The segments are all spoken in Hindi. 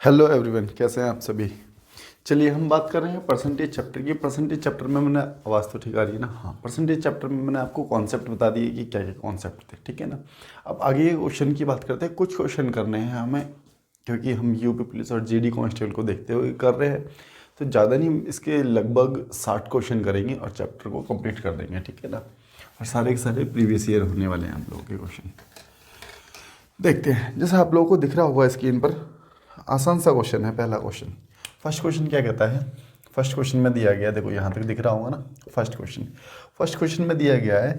हेलो एवरीवन, कैसे हैं आप सभी। चलिए हम बात कर रहे हैं परसेंटेज चैप्टर की। परसेंटेज चैप्टर में मैंने आवाज़ तो ठीक आ रही है ना। हाँ, परसेंटेज चैप्टर में मैंने आपको कॉन्सेप्ट बता दिए कि क्या क्या कॉन्सेप्ट थे, ठीक है ना। अब आगे क्वेश्चन की बात करते हैं। कुछ क्वेश्चन करने हैं हमें, क्योंकि हम यूपी पुलिस और जीडी कांस्टेबल को देखते हुए कर रहे हैं, तो ज़्यादा नहीं, इसके लगभग 60 क्वेश्चन करेंगे और चैप्टर को कंप्लीट कर देंगे, ठीक है ना। और सारे के सारे प्रीवियस ईयर होने वाले हैं आप लोगों के क्वेश्चन। देखते हैं, जैसा आप लोगों को दिख रहा होगा स्क्रीन पर, आसान सा क्वेश्चन है। पहला क्वेश्चन, फर्स्ट क्वेश्चन क्या कहता है। फर्स्ट क्वेश्चन में दिया गया, देखो यहाँ तक दिख रहा होगा ना। फर्स्ट क्वेश्चन में दिया गया है,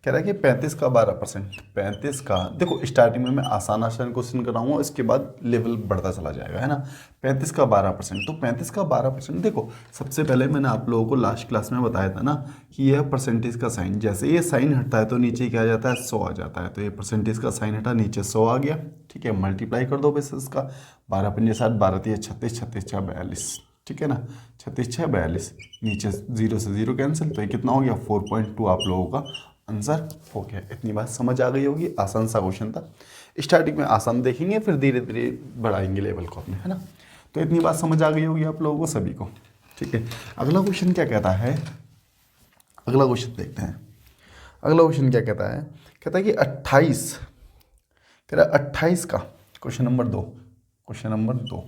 कह रहा है कि 35 का 12%। 35 का, देखो स्टार्टिंग में मैं आसान आसान क्वेश्चन कराऊंगा, इसके बाद लेवल बढ़ता चला जाएगा, है ना। 35 का 12%, तो 35 का 12%, देखो सबसे पहले मैंने आप लोगों को लास्ट क्लास में बताया था ना कि यह परसेंटेज का साइन, जैसे ये साइन हटता है तो नीचे क्या आ जाता है, 100 आ जाता है। तो ये परसेंटेज का साइन हटा, नीचे 100 आ गया, ठीक है। मल्टीप्लाई कर दो बस इसका, 12 पंजे 60, 12 तिया 36, 36 छः 42, ठीक है ना। 36 6 42, नीचे 0 से 0 कैंसिल, तो ये कितना हो गया 4.2 आप लोगों का आंसर हो गया। इतनी बात समझ आ गई होगी। आसान सा क्वेश्चन था। स्टार्टिंग में आसान देखेंगे, फिर धीरे धीरे बढ़ाएंगे लेवल को अपने, है ना। तो इतनी बात समझ आ गई होगी आप लोगों को सभी को, ठीक है। अगला क्वेश्चन क्या कहता है, अगला क्वेश्चन देखते हैं। अगला क्वेश्चन क्या कहता है, कहता है कि 28, कह रहा है 28 का, क्वेश्चन नंबर 2, क्वेश्चन नंबर 2,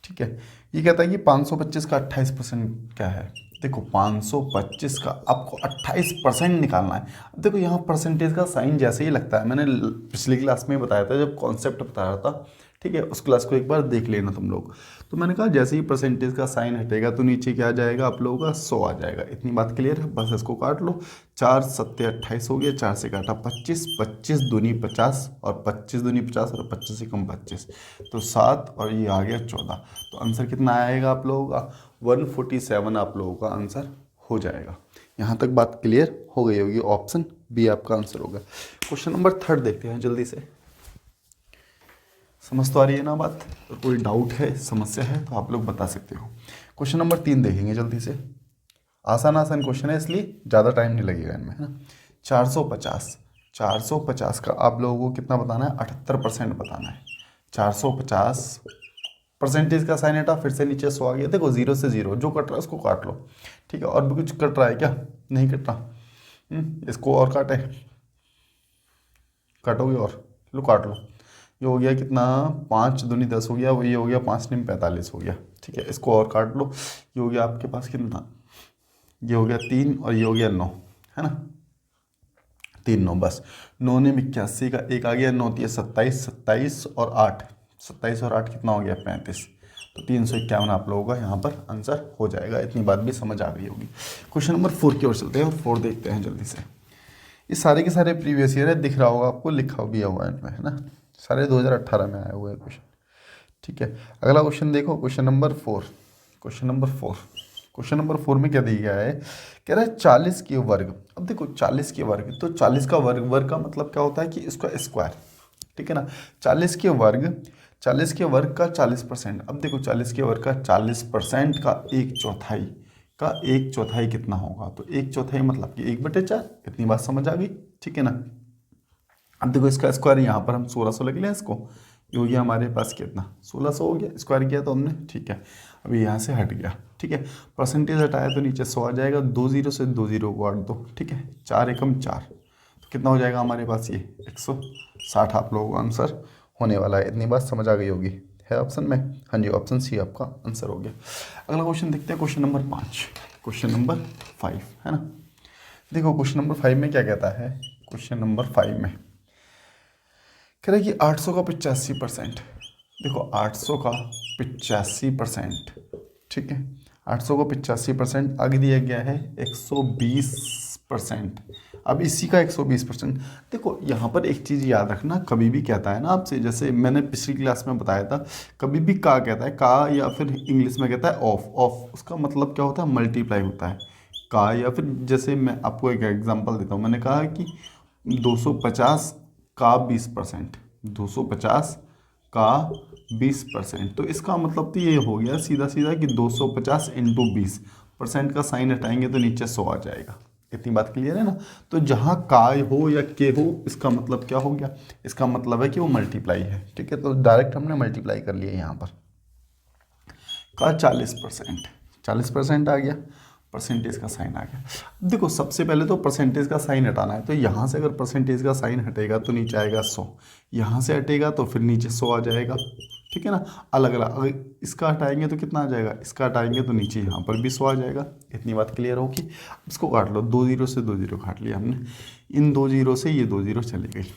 ठीक है। ये कहता है कि 525 का 28% क्या है। देखो 525 का आपको 28% निकालना है। अब देखो यहाँ परसेंटेज का साइन जैसे ही लगता है, मैंने पिछली क्लास में बताया था जब कॉन्सेप्ट बता रहा था, ठीक है। उस क्लास को एक बार देख लेना तुम लोग। तो मैंने कहा जैसे ही परसेंटेज का साइन हटेगा तो नीचे क्या आ जाएगा आप लोगों का, 100 आ जाएगा। इतनी बात क्लियर है, बस इसको काट लो। 4 7 28 हो गया, 4 से काटा 25, 25 दूनी 50 और 25 दूनी 50 और 25 से कम 25, तो 7 और ये आ गया 14। तो आंसर कितना आएगा आप लोगों का, 147 आप लोगों का आंसर हो जाएगा। यहाँ तक बात क्लियर हो गई होगी। ऑप्शन बी आपका आंसर होगा। क्वेश्चन नंबर 3 देखते हैं जल्दी से। समझ तो आ रही है ना बात। और कोई डाउट है, समस्या है तो आप लोग बता सकते हो। क्वेश्चन नंबर 3 देखेंगे जल्दी से। आसान आसान क्वेश्चन है, इसलिए ज़्यादा टाइम नहीं लगेगा इनमें, है ना। 450, 450 का आप लोगों को कितना बताना है, 78% बताना है। 450 परसेंटेज का साइन हटा, फिर से नीचे 100 आ गया। देखो 0 से 0 जो कट रहा है उसको काट लो, ठीक है। और भी कुछ कट रहा है क्या, नहीं कट रहा, इसको और काटे, काटोगे और लो, काट लो। ये हो गया कितना, 5 दूनी 10 हो गया, वो ये हो गया 5 नीम 45 हो गया, ठीक है। इसको और काट लो। ये हो गया आपके पास कितना, ये हो गया 3 और ये हो गया 9, है ना। 3 9, बस 9 ने 81 का 1 आ गया, 9 तिया 27, 27 और 8, 27 और 8 कितना हो गया 35। तो 351 आप लोगों का यहाँ पर आंसर हो जाएगा। इतनी बात भी समझ आ गई होगी। क्वेश्चन नंबर 4 की ओर चलते हैं और 4 देखते हैं जल्दी से। ये सारे के सारे प्रीवियस ईयर है, दिख रहा होगा आपको, लिखा भी हुआ है इनमें, है ना। सारे 2018 में आए हुए हैं क्वेश्चन, ठीक है। अगला क्वेश्चन देखो, question number 4, question number 4, question number 4 में क्या दिया गया है, कह रहा है 40 के वर्ग। अब देखो 40 के वर्ग, तो 40 का वर्ग, वर्ग का मतलब क्या होता है कि इसका स्क्वायर, ठीक है ना। 40 के वर्ग, 40 के वर्ग का 40%। अब देखो 40 के वर्ग का 40% का 1/4 का 1/4 कितना होगा, तो 1/4 मतलब कि 1/4। इतनी बात समझ आ गई, ठीक है ना। अब देखो इसका स्क्वायर, यहाँ पर हम 1600 लग लें इसको, ये हो गया हमारे पास कितना, 1600 हो गया, स्क्वायर किया तो हमने, ठीक है। अभी यहाँ से हट गया, ठीक है। परसेंटेज हटाया तो नीचे 100 आ जाएगा, 2 0 से 2 0 को हट दो, ठीक है। 4 एकम 4, तो कितना हो जाएगा हमारे पास, ये 160 आप लोगों का आंसर होने वाला है। इतनी बात समझ आ गई होगी, है ऑप्शन में, हाँ जी, ऑप्शन सी आपका आंसर हो गया। अगला क्वेश्चन देखते हैं, क्वेश्चन नंबर 5, क्वेश्चन नंबर 5, है ना। देखो क्वेश्चन नंबर 5 में क्या कहता है, क्वेश्चन नंबर 5 में कह रहा है कि 800 का 85%। देखो 800 का 85%, ठीक है। 800 का 85%, आगे दिया गया है 120%। अब इसी का 120%, देखो यहाँ पर एक चीज़ याद रखना, कभी भी कहता है ना आपसे, जैसे मैंने पिछली क्लास में बताया था, कभी भी का कहता है, का या फिर इंग्लिश में कहता है ऑफ, ऑफ उसका मतलब क्या होता है, मल्टीप्लाई होता है। का, या फिर जैसे मैं आपको एक एग्जांपल देता हूँ, मैंने कहा कि 250 का 20%, 250 का 20%, तो इसका मतलब तो ये हो गया सीधा सीधा कि 250 इंटू 20%, का साइन हटाएंगे तो नीचे 100 आ जाएगा। इतनी बात क्लियर है ना। तो जहाँ का हो या के हो, इसका मतलब क्या हो गया, इसका मतलब है कि वो मल्टीप्लाई है, ठीक है। तो डायरेक्ट हमने मल्टीप्लाई कर लिया यहाँ पर, का 40%, 40% आ गया, परसेंटेज का साइन आ गया। अब देखो सबसे पहले तो परसेंटेज का साइन हटाना है, तो यहाँ से अगर परसेंटेज का साइन हटेगा तो नीचे आएगा 100, यहाँ से हटेगा तो फिर नीचे 100 आ जाएगा, ठीक है ना। अलग अलग, अगर इसका हटाएंगे तो कितना आ जाएगा, इसका हटाएंगे तो नीचे यहाँ पर भी 100 आ जाएगा। इतनी बात क्लियर होगी। अब इसको काट लो, 2 जीरो से 2 जीरो काट लिया हमने, इन 2 जीरो से ये 2 जीरो चली गई,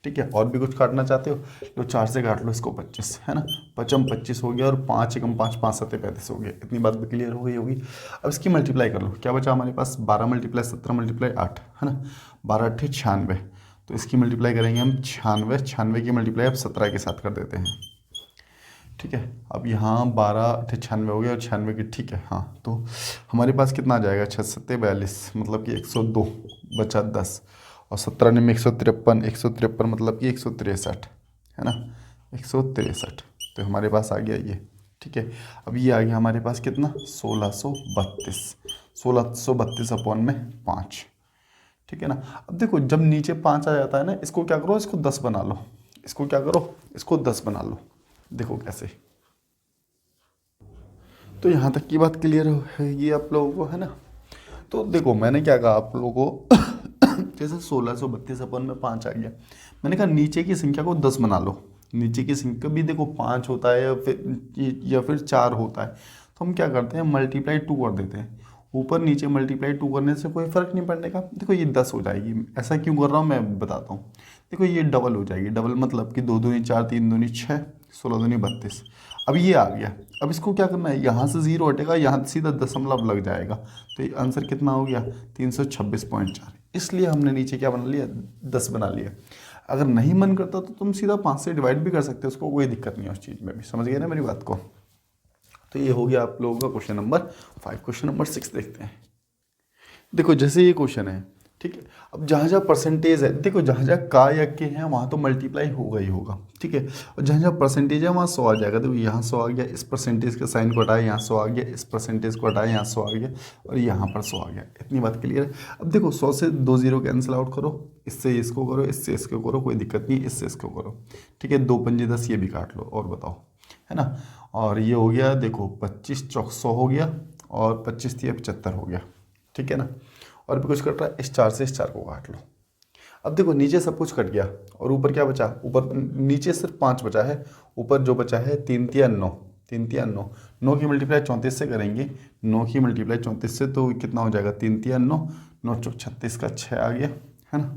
ठीक है। और भी कुछ काटना चाहते हो तो 4 से काट लो इसको, 25 है ना, 55 25 हो गया, और 5 एकम 5 5 7 35 हो गया। इतनी बात भी क्लियर हो गई होगी। अब इसकी मल्टीप्लाई कर लो, क्या बचा हमारे पास, 12 मल्टीप्लाई 17 मल्टीप्लाई 8 है ना, 12 8 96, तो इसकी मल्टीप्लाई करेंगे हम 96, 96 की मल्टीप्लाई अब 17 के साथ कर देते हैं, ठीक है। अब यहाँ 12 96 हो गया और 96 की, ठीक है हाँ। तो हमारे पास कितना आ जाएगा, 6 7 42, मतलब कि 102 बचा 10, और 17 में 153, 153 मतलब कि 163 है ना, 163, तो हमारे पास आ गया ये, ठीक है। अब ये आ गया हमारे पास कितना, 1632, 1632 अपॉन में 5, ठीक है ना। अब देखो जब नीचे 5 आ जाता है ना, इसको क्या करो, इसको 10 बना लो, इसको क्या करो, इसको 10 बना लो। देखो कैसे, तो यहाँ तक की बात क्लियर है आप लोगों को, है ना। तो देखो मैंने क्या कहा आप लोगों को जैसे 1632 अपन में 5 आ गया, मैंने कहा नीचे की संख्या को 10 बना लो। नीचे की संख्या भी देखो 5 होता है या फिर 4 होता है, तो हम क्या करते हैं, मल्टीप्लाई 2 कर देते हैं। ऊपर नीचे मल्टीप्लाई 2 करने से कोई फ़र्क नहीं पड़ने का। देखो ये 10 हो जाएगी, ऐसा क्यों कर रहा हूँ मैं बताता हूँ। देखो ये डबल हो जाएगी, डबल मतलब कि 2 दूनी 4, 3 दूनी 6, 16 दूनी 32। अब ये आ गया, अब इसको क्या करना है, यहाँ से 0 हटेगा, यहाँ सीधा दशमलव लग जाएगा, तो ये आंसर कितना हो गया, 326.4। इसलिए हमने नीचे क्या बना लिया, 10 बना लिया। अगर नहीं मन करता तो तुम सीधा 5 से डिवाइड भी कर सकते हो, उसको कोई दिक्कत नहीं है उस चीज़ में भी, समझ गए ना मेरी बात को। तो ये हो गया आप लोगों का क्वेश्चन नंबर 5। क्वेश्चन नंबर 6 देखते हैं। देखो जैसे ये क्वेश्चन है, ठीक है। अब जहाँ जहाँ परसेंटेज है, देखो जहाँ जहाँ का या के हैं वहाँ तो मल्टीप्लाई होगा ही होगा, ठीक है। और जहाँ जहाँ परसेंटेज है वहाँ 100 आ जाएगा। देखो यहाँ 100 आ गया, इस परसेंटेज के साइन को हटाया, यहाँ 100 आ गया, इस परसेंटेज को हटाया, यहाँ 100 आ गया, और यहाँ पर 100 आ गया। इतनी बात क्लियर है। अब देखो 100 से 2 जीरो कैंसिल आउट करो, इससे इसको करो, इससे इसको करो, कोई दिक्कत नहीं, इससे इसको करो, ठीक है। 2 पंजे 10, ये भी काट लो और बताओ, है ना। और ये हो गया, देखो 25 चौक 100 हो गया, और 25 3 75 हो गया, ठीक है ना। और भी कुछ कट रहा है, इस 4 से इस 4 को काट लो। अब देखो नीचे सब कुछ कट गया, और ऊपर क्या बचा, ऊपर नीचे सिर्फ 5 बचा है, ऊपर जो बचा है 3 3 9, 3 3 9, 9 की मल्टीप्लाई 34 से करेंगे, 9 की मल्टीप्लाई 34 से तो कितना हो जाएगा, 3 3 9, 9 चौक 36 का 6 आ गया, है ना।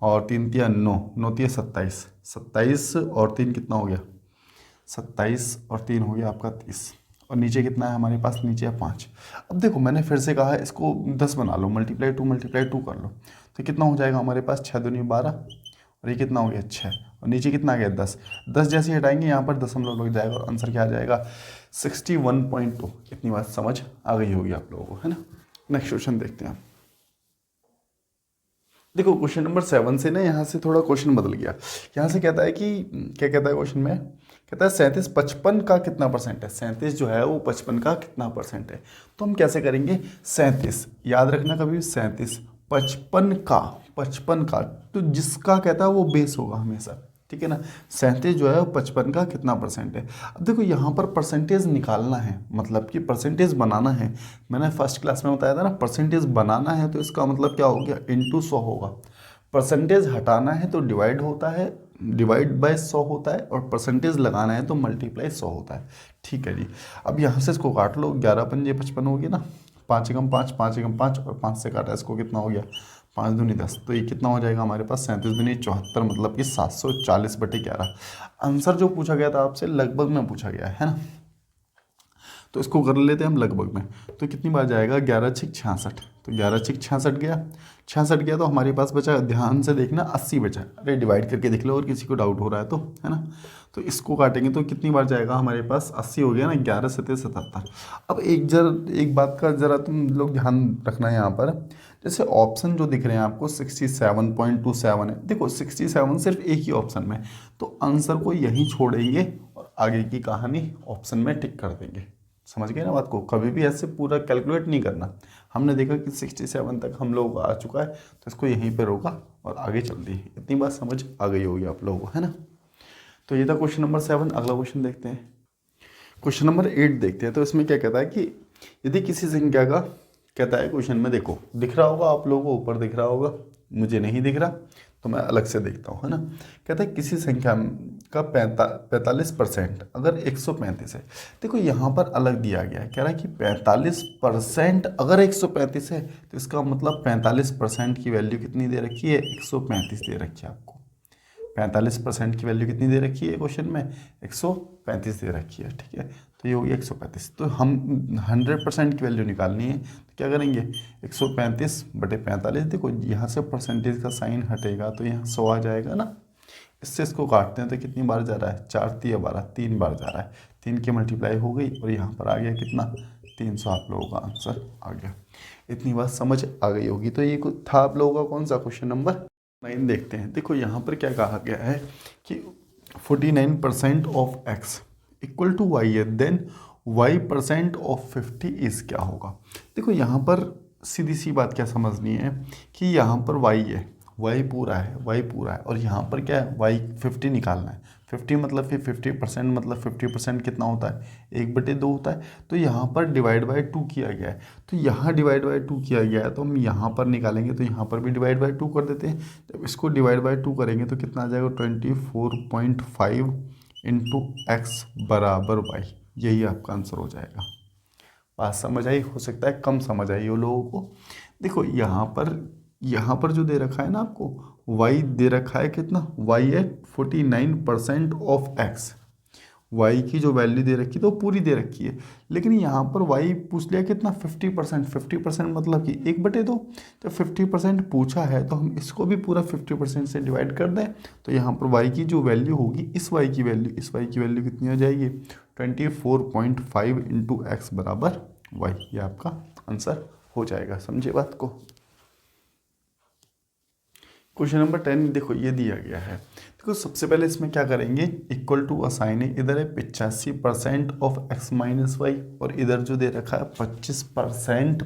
और 3 3 9, 9 3 27, 27 और 3 कितना हो गया, 27 और 3 हो गया आपका 30, और नीचे कितना है हमारे पास, नीचे है 5। अब देखो मैंने फिर से कहा है इसको 10 बना लो, मल्टीप्लाई 2 कर लो, तो कितना हो जाएगा हमारे पास, 6 दूनी 12, और ये कितना हो गया 6, और नीचे कितना आ गया 10, 10 जैसे हटाएंगे यहाँ पर दशमलव लग जाएगा, और आंसर क्या आ जाएगा 61.2। इतनी बात समझ आ गई होगी आप लोगों को, है ना। नेक्स्ट क्वेश्चन देखते हैं। देखो क्वेश्चन नंबर 7 से ना यहाँ से थोड़ा क्वेश्चन बदल गया। यहाँ से कहता है कि, क्या कहता है क्वेश्चन में, कहता है 37 55 का कितना परसेंट है। 37 जो है वो 55 का कितना परसेंट है। तो हम कैसे करेंगे, 37 याद रखना कभी, 37 55 का, तो जिसका कहता है वो बेस होगा हमेशा, ठीक है ना। 37 जो है वो 55 का कितना परसेंट है। अब देखो यहाँ पर परसेंटेज निकालना है, मतलब कि परसेंटेज बनाना है। मैंने फर्स्ट क्लास में बताया था ना, परसेंटेज बनाना है तो इसका मतलब क्या हो गया, इंटू 100 होगा। परसेंटेज हटाना है तो डिवाइड होता है, डिवाइड बाय 100 होता है, और परसेंटेज लगाना है तो मल्टीप्लाई 100 होता है, ठीक है जी। अब यहाँ से इसको काट लो, 11 पंजे 55 हो गया ना, 5 एकम 5, 5 एकम 5, और 5 से काटा इसको, कितना हो गया 5 दूनी 10, तो ये कितना हो जाएगा हमारे पास 37 दूनी 74, मतलब कि 740/11। आंसर जो पूछा गया था आपसे लगभग में पूछा गया है ना, तो इसको कर लेते हैं हम लगभग में। तो कितनी बार जाएगा, 11 6 66, तो 11 6 66 गया, 66 गया, तो हमारे पास बचा, ध्यान से देखना 80 बचा। अरे डिवाइड करके देख लो और किसी को डाउट हो रहा है तो, है ना। तो इसको काटेंगे तो कितनी बार जाएगा हमारे पास, 80 हो गया ना, 11 7 77। अब एक बात का ज़रा तुम लोग ध्यान रखना है यहाँ पर, जैसे ऑप्शन जो दिख रहे हैं आपको 67.27 है, देखो 67 सिर्फ एक ही ऑप्शन में, तो आंसर को यहीं छोड़ेंगे और आगे की कहानी ऑप्शन में टिक कर देंगे। समझ गए ना बात को, कभी भी ऐसे पूरा कैलकुलेट नहीं करना। हमने देखा कि 67 तक हम लोग आ चुका है, तो इसको यहीं पे रोका और आगे चल दी। इतनी बात समझ आ गई होगी आप लोगों को, है ना। तो ये था क्वेश्चन नंबर 7। अगला क्वेश्चन देखते हैं। क्वेश्चन नंबर 8 देखते हैं। तो इसमें क्या कहता है कि यदि किसी संख्या का, कहता है क्वेश्चन में, देखो दिख रहा होगा आप लोगों को, ऊपर दिख रहा होगा, मुझे नहीं दिख रहा तो मैं अलग से देखता हूँ, है ना। कहता है किसी संख्या का 45% अगर 135 है। देखो यहाँ पर अलग दिया गया है, कह रहा है कि 45% अगर 135 है तो इसका मतलब 45% की वैल्यू कितनी दे रखी है, 135 दे रखी है आपको। 45% की वैल्यू कितनी दे रखी है क्वेश्चन में, 135 दे रखी है, ठीक है। तो ये हो गया 135। तो हम 100% की वैल्यू निकालनी है तो क्या करेंगे, 135/45। देखो यहाँ से परसेंटेज का साइन हटेगा तो यहाँ 100 आ जाएगा ना। इससे इसको काटते हैं तो कितनी बार जा रहा है, 4 तिया 12, 3 बार जा रहा है। 3 की मल्टीप्लाई हो गई और यहाँ पर आ गया कितना, 300। आप लोगों का आंसर आ गया। इतनी बात समझ आ गई होगी। तो ये था आप लोगों का कौन सा क्वेश्चन नंबर 9 देखते हैं। देखो यहाँ पर क्या कहा गया है कि 49% of x equal to Y है, देन y% ऑफ 50 इज क्या होगा। देखो यहाँ पर सीधी सी बात क्या समझनी है कि यहाँ पर y है, y पूरा है और यहाँ पर क्या है, y 50 निकालना है। 50 मतलब कि 50% मतलब 50% कितना होता है, 1/2 होता है। तो यहाँ पर डिवाइड बाय 2 किया गया है, तो यहाँ डिवाइड बाय 2 किया गया है तो हम यहाँ पर निकालेंगे तो यहाँ पर भी डिवाइड बाय 2 कर देते हैं। जब इसको डिवाइड बाय 2 करेंगे तो कितना आ जाएगा, 24.5 इंटू एक्स बराबर वाई। यही आपका आंसर हो जाएगा। बात समझ आई, हो सकता है कम समझ आई हो लोगों को। देखो यहाँ पर जो दे रखा है ना आपको, y दे रखा है कितना, y है 49% ऑफ x। y की जो वैल्यू दे रखी है तो पूरी दे रखी है, लेकिन यहाँ पर y पूछ लिया कितना, 50%। 50% मतलब कि 1/2। तो 50% पूछा है तो हम इसको भी पूरा 50% से डिवाइड कर दें तो यहाँ पर y की जो वैल्यू होगी, इस y की वैल्यू कितनी हो जाएगी, 24.5 इंटू एक्स बराबर y। ये आपका आंसर हो जाएगा। समझे बात को। क्वेश्चन नंबर 10 देखो ये दिया गया है। देखो सबसे पहले इसमें क्या करेंगे, इक्वल टू असाइन है, इधर है 85% ऑफ x माइनस वाई और इधर जो दे रखा है 25%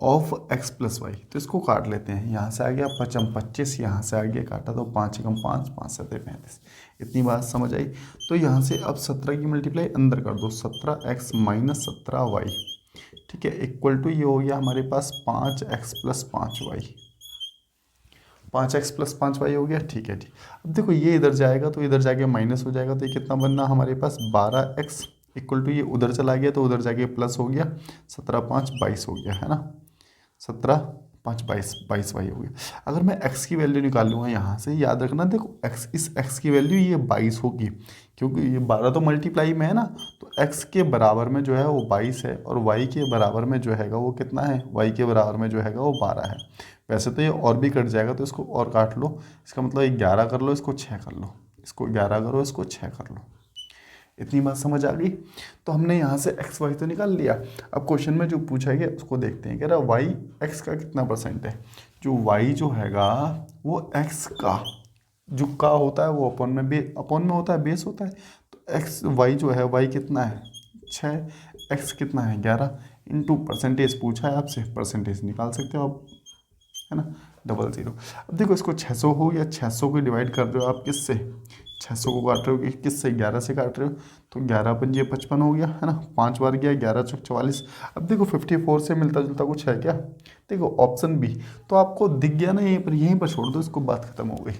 ऑफ x प्लस वाई। तो इसको काट लेते हैं। यहाँ से आ गया 25, यहाँ से आ गया काटा तो 5 एकम 5, 5 7 35। इतनी बात समझ आई। तो यहाँ से अब 17 की मल्टीप्लाई अंदर कर दो, 17x माइनस 17y, ठीक है, इक्वल टू ये हो गया हमारे पास 5x plus 5y। 5x plus 5y हो गया, ठीक है। अब देखो ये इधर जाएगा तो इधर जाके माइनस हो जाएगा तो ये कितना बनना हमारे पास 12x इक्वल टू ये उधर चला गया तो उधर जाके प्लस हो गया, 17 5 22 हो गया, है ना। 17 5 22y हो गया। अगर मैं x की वैल्यू निकाल लूँगा यहाँ से, याद रखना देखो x, इस x की वैल्यू ये 22 होगी क्योंकि ये 12 तो मल्टीप्लाई में है ना। तो x के बराबर में जो है वो 22 है और y के बराबर में जो हैगा वो कितना है, y के बराबर में जो हैगा वो 12 है। वैसे तो ये और भी कट जाएगा तो इसको और काट लो, इसका मतलब 11 कर लो, इसको 6 कर लो, इसको 11 करो, इसको 6 कर लो। इतनी बात समझ आ गई। तो हमने यहाँ से एक्स वाई तो निकाल लिया। अब क्वेश्चन में जो पूछा गया उसको देखते हैं। कह रहा वाई एक्स का कितना परसेंट है। जो वाई जो हैगा वो एक्स का जो का होता है वो अपॉन में होता है, बेस होता है। तो एक्स वाई जो है, वाई कितना है 6, एक्स कितना है 11 इंटू परसेंटेज पूछा है आपसे, परसेंटेज निकाल सकते हो आप, है ना, 00। अब देखो इसको 600 हो या 600 को डिवाइड कर रहे हो आप किससे, 600 को काट रहे हो कि किससे, 11 से काट रहे हो। तो 11 पंजे 55 हो गया, है ना, 5 बार गया, 11 चौक 44। अब देखो 54 से मिलता जुलता कुछ है क्या, देखो ऑप्शन बी। तो आपको दिख गया ना, यहीं पर छोड़ दो इसको, बात खत्म हो गई।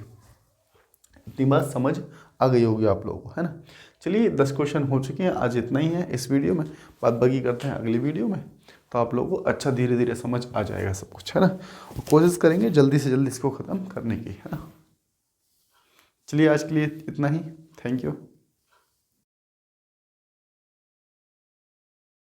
इतनी बात समझ आ गई होगी आप लोगों को, है ना। चलिए 10 क्वेश्चन हो चुके हैं, आज इतना ही है इस वीडियो में। बात बाकी करते हैं अगली वीडियो में, तो आप लोगों को अच्छा धीरे धीरे समझ आ जाएगा सब कुछ, है ना। कोशिश करेंगे जल्दी से जल्दी इसको ख़त्म करने की, है ना। चलिए आज के लिए इतना ही, थैंक यू।